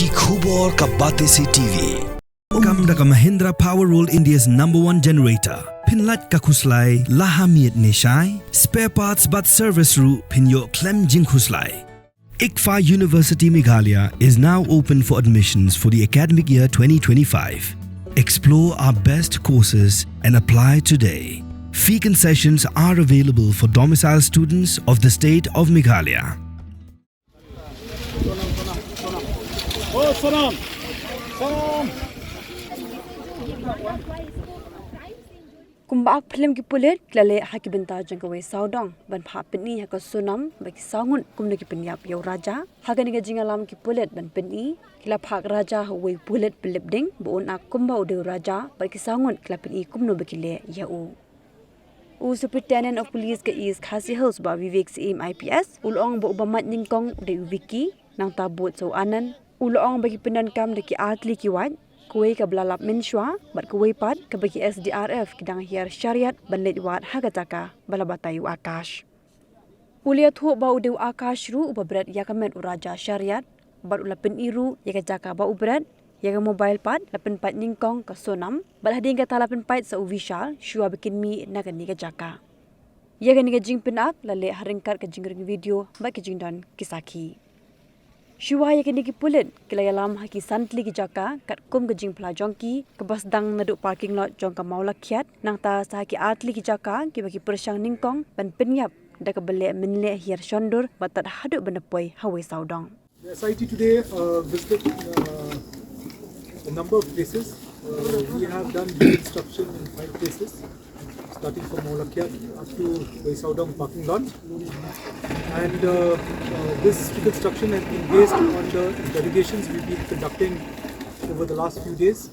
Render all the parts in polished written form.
Ki khubor ka bate se TV. Kumda ka Mahindra Power Roll India's #1 generator. Pynlip ka khuslai lahamiet neshai. Spare parts but service ru pinyo klem jing khuslai. Phah University Meghalaya is now open for admissions for the academic year 2025. Explore our best courses and apply today. Fee concessions are available for domicile students of the state of Meghalaya. Kumba Phlim ki Pulit klale haki benta jangkawe saudong ban Phah Pyni haka sunam baki sangun Kumno ki Pynïap yau raja hagani ga jingalam ki Pulit ban Pyni kila Phak raja hawe Pulit Pynlip ding buon ak Kumba ude raja baki sangun kila Pyni Kumno bakile yau Superintendent of Police ke East Khasi Hills ba Vivek Sim IPS ulong bo ubamat ningkong de wiki nang tabut so anan ulong bagi penankam de ki atli ki wat kuwe ka blalap menshwa bat kuwe pat ka bagi SDRF kidang hiar syariat banlet wat hagataka balabatayu akash ulia thu ba udew akash ru ubabrat yakamet uraja syariat bat ulapin iru yakajaka ba ubrat yaga mobile pat lapin pat ningkong ka sonam bat hading ka talapin pat sa uvishal shua bikin mi nagani ka jaka yaga ni ka jing pinak lale haringkat ka jingring video ba ka jingdan kisaki Shua yakin ki Pulit kilayalam haki santli ki jaka kat kum ke jing pelajongki ke bas dang naduk parking lot jong ka maula kiat nang ta sahaki atli ki jaka ki bagi persyang ningkong ban Pynïap da ka bele menle hiar shondur batat haduk benepoi hawe saudong. The SIT today visited a number of places. We have done reconstruction in 5 places, starting from Maulakiat up to Saudong parking lot. And this reconstruction has been based on the interrogations we've been conducting over the last few days.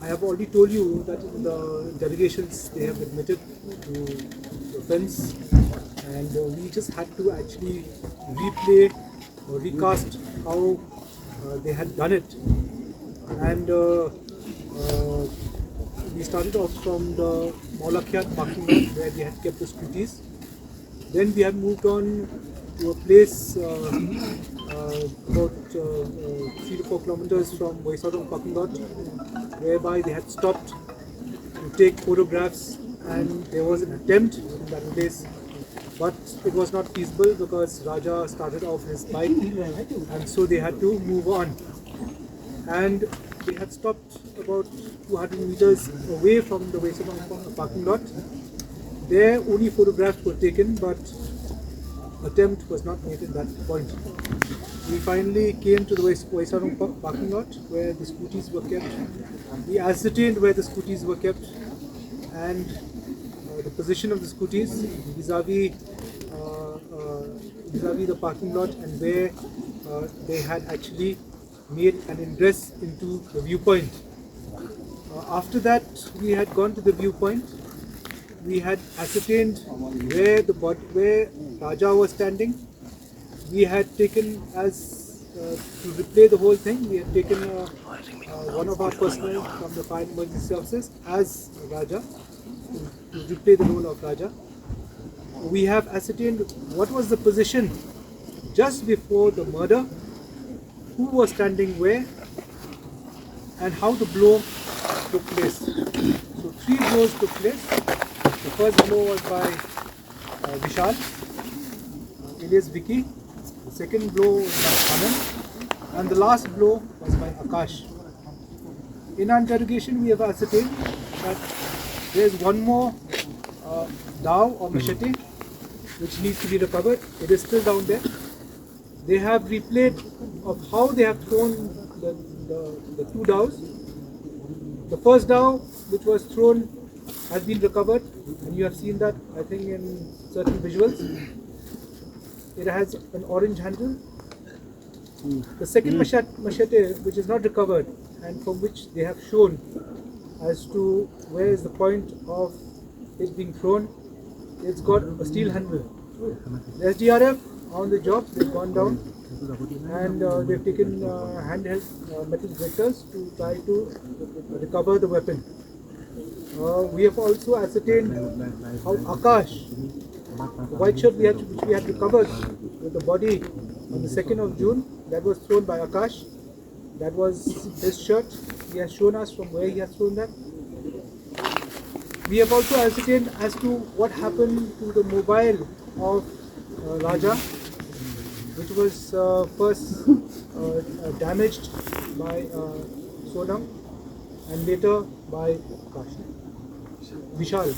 I have already told you that in the interrogations they have admitted to the offence, and we just had to actually replay or recast how they had done it. And we started off from the Maulakiat parking lot where they had kept the scooties. Then we have moved on to a place about 3 to 4 kilometers from Saudong parking lot, whereby they had stopped to take photographs, and there was an attempt in that place, but it was not feasible because Raja started off his bike, and so they had to move on. And they had stopped about 200 meters away from the Saudong parking lot. There only photographs were taken, but attempt was not made at that point. We finally came to the Saudong parking lot where the scooties were kept. We ascertained where the scooties were kept and the position of the scooties vis-a-vis the parking lot, and where they had actually made an ingress into the viewpoint. After that, we had gone to the viewpoint. We had ascertained where Raja was standing. We had taken to replay the whole thing. We had taken one of our personnel from the fire and emergency services as Raja to replay the role of Raja. We have ascertained what was the position just before the murder, who was standing where, and how the blow took place. So 3 blows took place. The first blow was by Vishal, alias Vicky. The second blow was by Anand, and the last blow was by Akash. In our interrogation, we have ascertained that there is one more dao or machete which needs to be recovered. It is still down there. They have replayed of how they have thrown the 2 daos. The first dao which was thrown has been recovered, and you have seen that, I think, in certain visuals. It has an orange handle. The second machete, which is not recovered and from which they have shown as to where is the point of it being thrown, it's got a steel handle. The SDRF on the job, they've gone down and they've taken handheld metal detectors to try to recover the weapon. We have also ascertained how Akash, the white shirt which we had recovered with the body on the 2nd of June. That was thrown by Akash. That was his shirt. He has shown us from where he has thrown that. We have also ascertained as to what happened to the mobile of Raja, which was first damaged by Sonam and later by Akash. Vishal.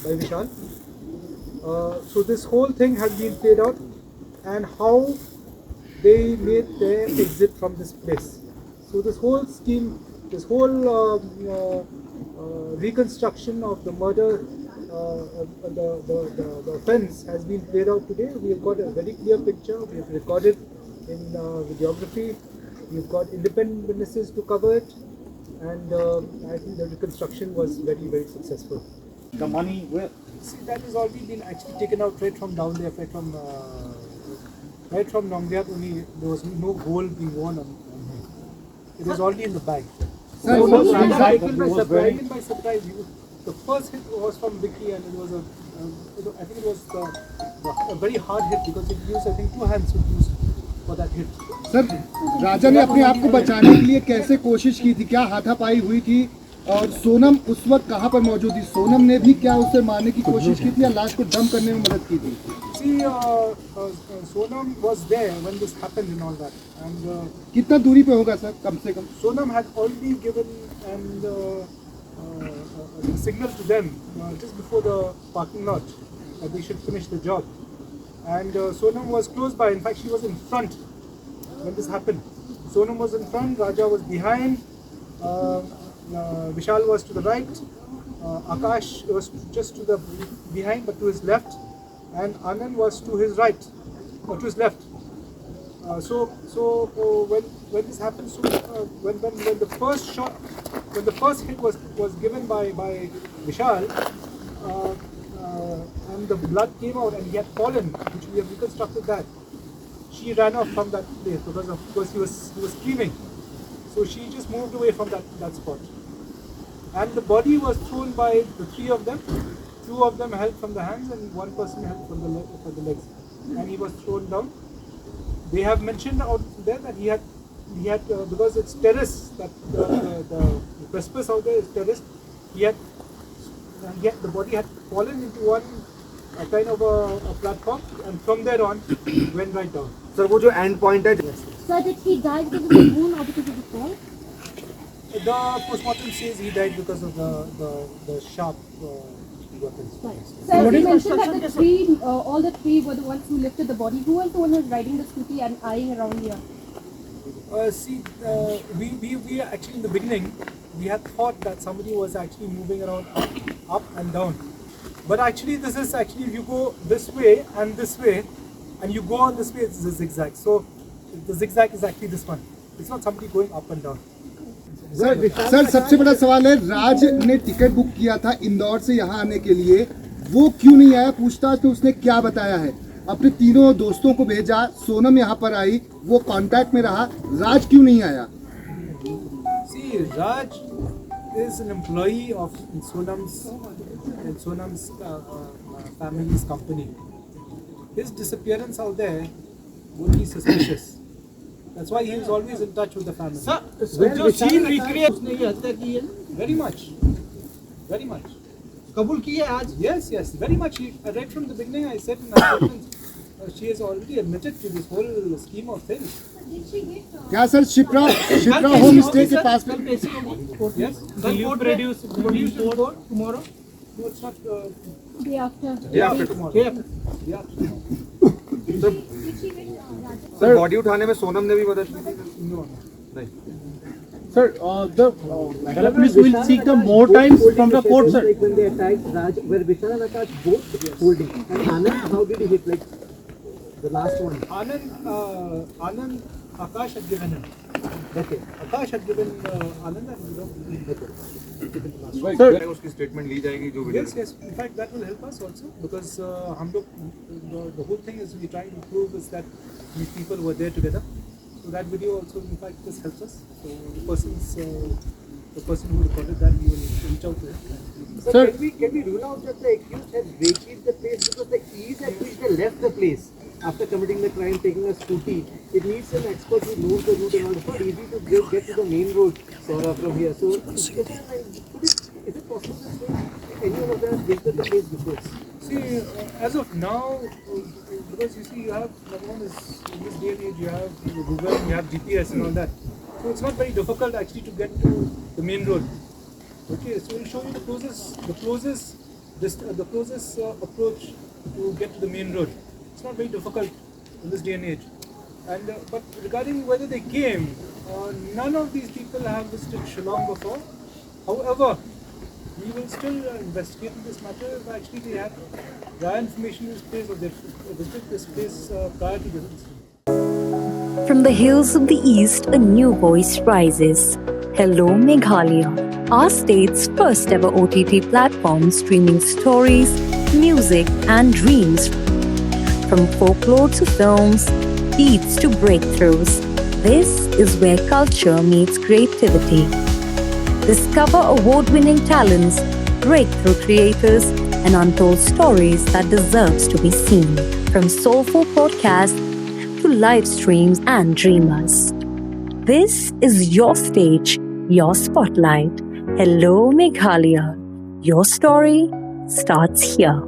So this whole thing has been played out, and how they made their exit from this place. So this whole scheme, this whole reconstruction of the murder, the offence has been played out today. We have got a very clear picture. We have recorded in videography. We've got independent witnesses to cover it, and I think the reconstruction was very, very successful. The money, where? See, that has already been actually taken out right from down there, right from Nongdiat. Only there was no gold being worn on him. It was already in the bag. Sir, So was taken inside, by was surprise. wearing- Taken by surprise. The first hit was from Vicky, and it was I think it was a very hard hit because it used, I think, 2 hands were used for that hit. Sir राजा ने अपने आप को बचाने के लिए कैसे कोशिश की थी, क्या हाथापाई हुई थी, और सोनम उस वक्त कहाँ पर मौजूद थी? सोनम ने भी क्या उसे मारने की कोशिश की थी या लाश को डंप करने में मदद की थी? See, Sonam was there when this happened and all that, and कितना दूरी पे होगा सर, कम से कम? Sonam had already given and a signal to them just before the parking lot that they should finish the job. And Sonam was close by. In fact, she was in front when this happened. Sonam was in front, Raja was behind, Vishal was to the right, Akash was just to the behind but to his left, and Anand was to his right or to his left. When this happened, when the first shot, when the first hit was given by Vishal, and the blood came out and he had fallen, which we have reconstructed that. She ran off from that place because he was screaming. So she just moved away from that spot. And the body was thrown by the 3 of them. 2 of them held from the hands and 1 person held from the legs. And he was thrown down. They have mentioned out there that he had because it's terrace, that the precipice out there is terrace. The body had fallen into one kind of a platform, and from there on went right down. Sir वो जो and point है, Sir, did he die because of the wound or because of the fall? The postmortem says he died because of the sharp weapons. Sir, you mentioned that the 3, all the 3 were the ones who lifted the body. Who was the one who was riding the scooty and eyeing around here? We actually in the beginning we had thought that somebody was actually moving around up and down, but actually this is actually if you go this way and you go on this way, it's a zigzag. So the zigzag is actually this one. It's not somebody going up and down. Sir सबसे बड़ा सवाल है, राज ने ticket book किया था इंदौर से यहाँ आने के लिए, वो क्यों नहीं आया? पूछताछ में उसने क्या बताया है? अपने 3 दोस्तों को भेजा, सोनम यहाँ पर आई, वो कांटेक्ट में रहा, राज क्यों नहीं आया? See, Raj is an employee of Sonam's family's company. His disappearance out there would be suspicious. That's why he is always in touch with the family. जो सीन रिक्रिएट उसने ये हत्या की है, Very much. Very much. कबूल की है आज? Yes, very much. Right from the beginning, I said in my statement, she has already admitted to this whole scheme of things. क्या सर शिप्रा होम स्टे के पास में? Yes. Will you produce report tomorrow? No, it's not. Day after. Tomorrow. Yeah. Yeah. Sir body उठाने में सोनम ने भी मदद की थी? No. नहीं. Sir, the police will seek the more time from the court, sir. Like when they attacked Raj, were Vishal and Akash both holding? And Anand, how did he hit? Like the last one. Anand, Akash had given him. Okay. Akash had given Anand and Sir, उसकी statement ली जाएगी जो video. Yes. In fact, that will help us also because the whole thing is we trying to prove is that these people were there together. So that video also, in fact, just helps us. So the person who recorded that, we will reach out to him. So Sir. can we rule out that the accused had vacated the place because the ease at which they left the place after committing the crime, taking a scooty, it needs an expert who knows the route and all. It's not easy to get to the main road from here. So, is it possible that anyone of them has the case before? See, as of now, because you see, you have, number one is, in this day and age, you have Google, you have GPS and all that. So it's not very difficult actually to get to the main road. Okay, so we'll show you the closest approach to get to the main road. It's not very difficult in this day and age. And but regarding whether they came, none of these people have visited Shillong before. However, we will still investigate this matter if actually they have prior information in this place or they visited this place prior to this incident. From the hills of the east, a new voice rises. Hello Meghalaya, our state's first ever OTT platform streaming stories, music and dreams. From folklore to films, beats to breakthroughs, this is where culture meets creativity. Discover award-winning talents, breakthrough creators, and untold stories that deserves to be seen. From soulful podcasts to live streams and dreamers. This is your stage, your spotlight. Hello Meghalaya. Your story starts here.